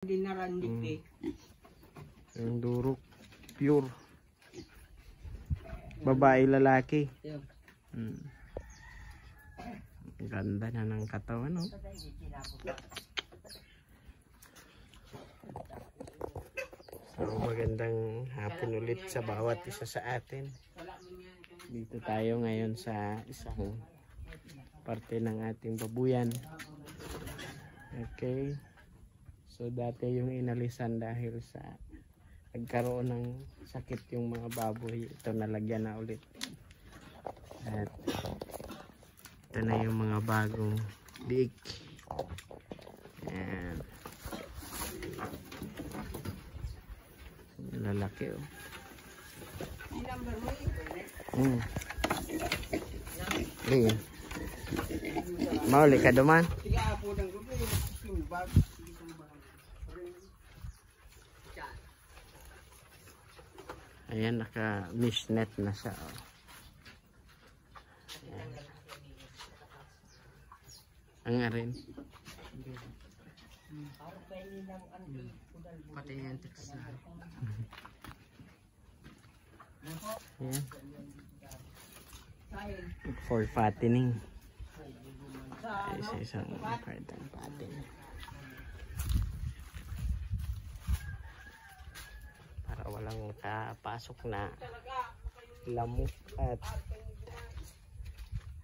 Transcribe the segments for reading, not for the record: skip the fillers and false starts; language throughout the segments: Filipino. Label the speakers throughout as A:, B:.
A: Hindi narandik eh.
B: Yung durok, pure. Babae, lalaki. Ganda na ng katawan, no? So, magandang hapon ulit sa bawat isa sa atin. Dito tayo ngayon sa isang parte ng ating babuyan. Okay. So, dati yung inalisan dahil sa nagkaroon ng sakit yung mga baboy. Ito nalagyan na ulit. At ito na yung mga bagong biik. Ayan. Lalaki oh. Ayan. Mauli ka duman? Ayan, naka mesh net na siya oh. Ayan. Ang arin. Pati yan text na. Ayan. For fattening. Isa-isang partang patin. Para walang kapasok na lamok at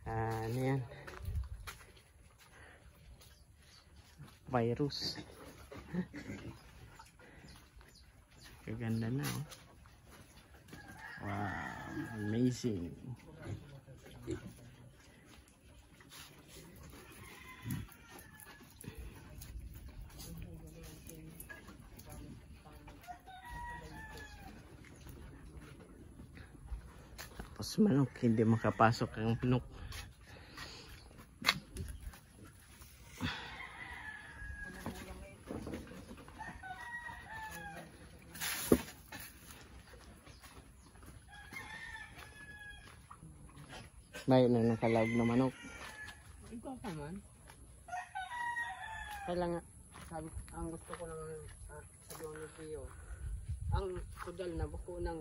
B: ano yan, virus. Kaganda na oh. Wow, amazing. Tapos manok, hindi makapasok ang pinok. May na nakalawag na manok.
A: Ikaw pa man.
B: Kailangan
A: Sabi, ang gusto ko lang sabi ng Pio, ang kudal na buko ng